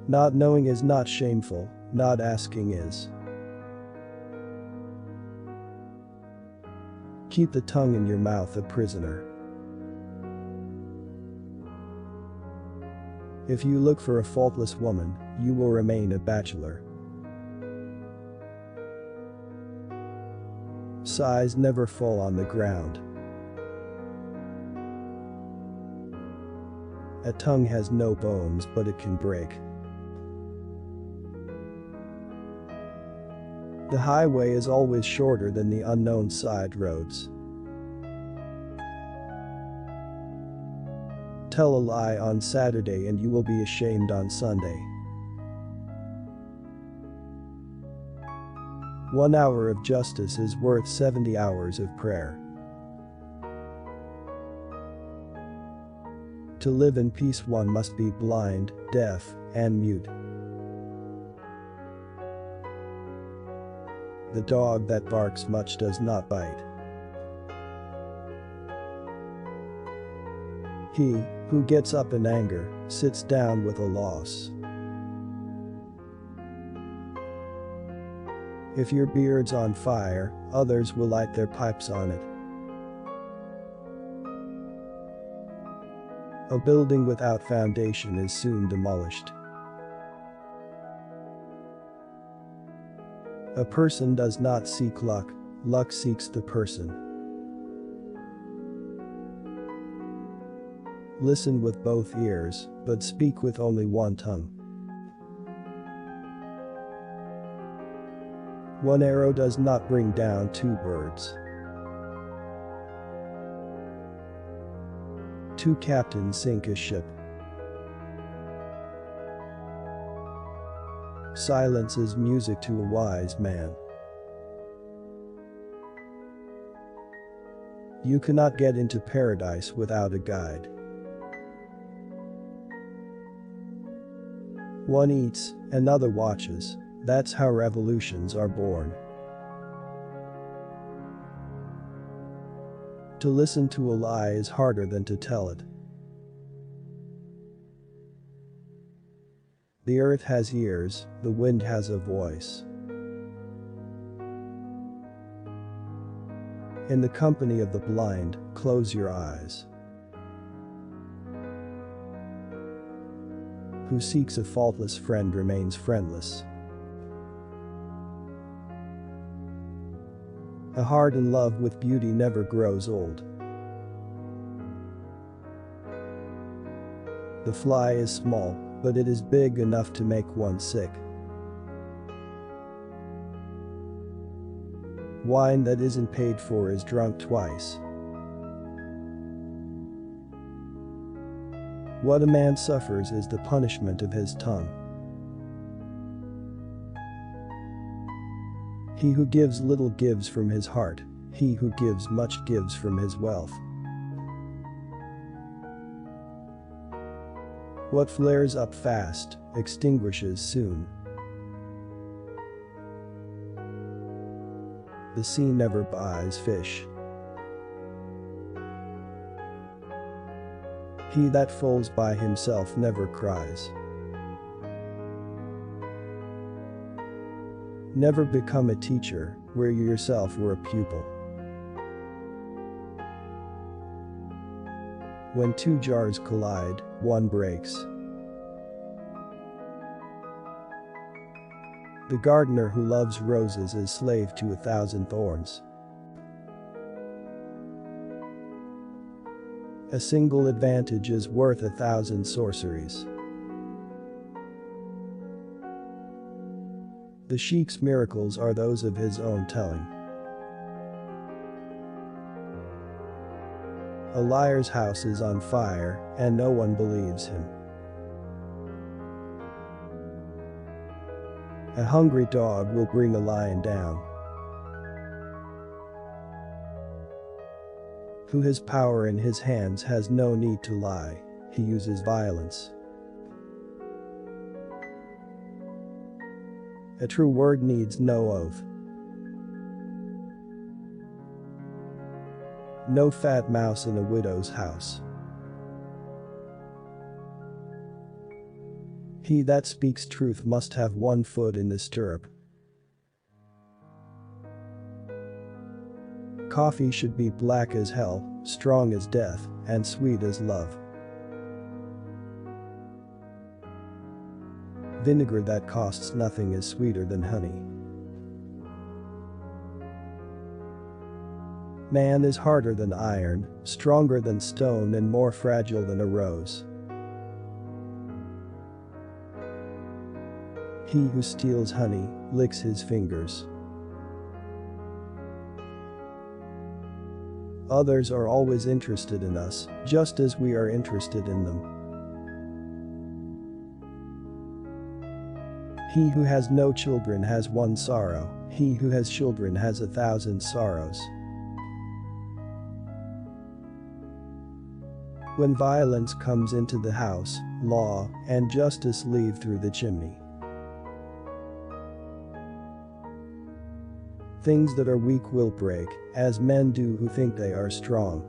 Not knowing is not shameful, not asking is. Keep the tongue in your mouth a prisoner. If you look for a faultless woman, you will remain a bachelor. Sighs never fall on the ground. A tongue has no bones, but it can break. The highway is always shorter than the unknown side roads. Tell a lie on Saturday and you will be ashamed on Sunday. 1 hour of justice is worth 70 hours of prayer. To live in peace one must be blind, deaf, and mute. The dog that barks much does not bite. He who gets up in anger sits down with a loss. If your beard's on fire, others will light their pipes on it. A building without foundation is soon demolished. A person does not seek luck, luck seeks the person. Listen with both ears, but speak with only one tongue. One arrow does not bring down 2 birds. 2 captains sink a ship. Silence is music to a wise man. You cannot get into paradise without a guide. One eats, another watches. That's how revolutions are born. To listen to a lie is harder than to tell it. The earth has ears, the wind has a voice. In the company of the blind, close your eyes. Who seeks a faultless friend remains friendless. A heart in love with beauty never grows old. The fly is small, but it is big enough to make one sick. Wine that isn't paid for is drunk twice. What a man suffers is the punishment of his tongue. He who gives little gives from his heart, he who gives much gives from his wealth. What flares up fast, extinguishes soon. The sea never buys fish. He that falls by himself never cries. Never become a teacher where you yourself were a pupil. When 2 jars collide, one breaks. The gardener who loves roses is slave to 1,000 thorns. A single advantage is worth 1,000 sorceries. The sheikh's miracles are those of his own telling. A liar's house is on fire, and no one believes him. A hungry dog will bring a lion down. Who has power in his hands has no need to lie, he uses violence. A true word needs no oath. No fat mouse in a widow's house. He that speaks truth must have one foot in the stirrup. Coffee should be black as hell, strong as death, and sweet as love. Vinegar that costs nothing is sweeter than honey. Man is harder than iron, stronger than stone and more fragile than a rose. He who steals honey licks his fingers. Others are always interested in us, just as we are interested in them. He who has no children has one sorrow, he who has children has 1,000 sorrows. When violence comes into the house, law and justice leave through the chimney. Things that are weak will break, as men do who think they are strong.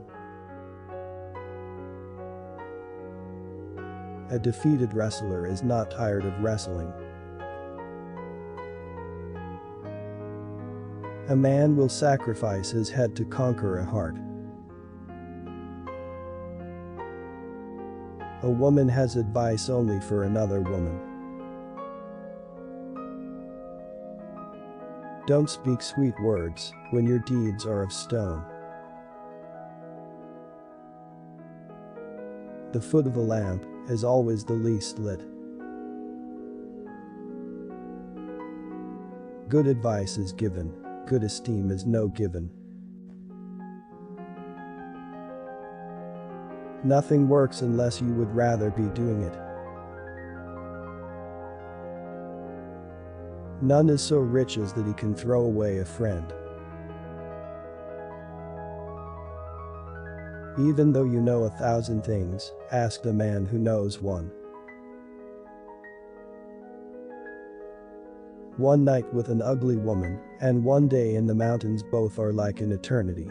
A defeated wrestler is not tired of wrestling. A man will sacrifice his head to conquer a heart. A woman has advice only for another woman. Don't speak sweet words when your deeds are of stone. The foot of a lamp is always the least lit. Good advice is given, good esteem is no given. Nothing works unless you would rather be doing it. None is so rich as that he can throw away a friend. Even though you know 1,000 things, ask the man who knows one. One night with an ugly woman, and one day in the mountains, both are like an eternity.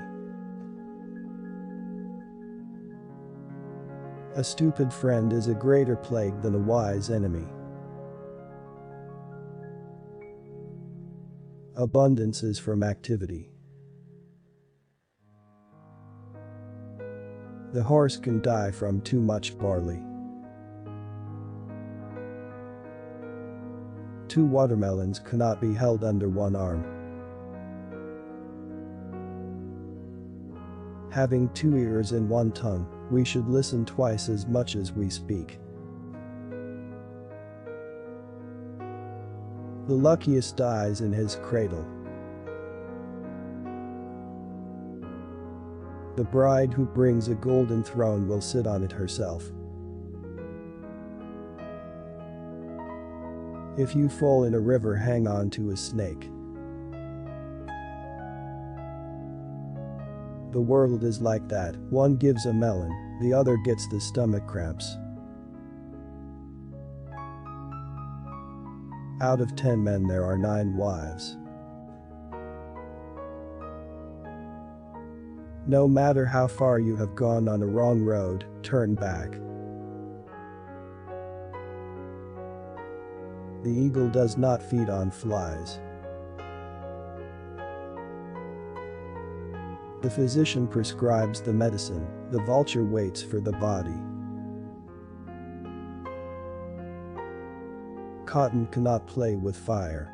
A stupid friend is a greater plague than a wise enemy. Abundance is from activity. The horse can die from too much barley. 2 watermelons cannot be held under one arm. Having 2 ears and 1 tongue, we should listen twice as much as we speak. The luckiest dies in his cradle. The bride who brings a golden throne will sit on it herself. If you fall in a river, hang on to a snake. The world is like that, one gives a melon, the other gets the stomach cramps. Out of 10 men there are 9 wives. No matter how far you have gone on a wrong road, turn back. The eagle does not feed on flies. The physician prescribes the medicine, the vulture waits for the body. Cotton cannot play with fire.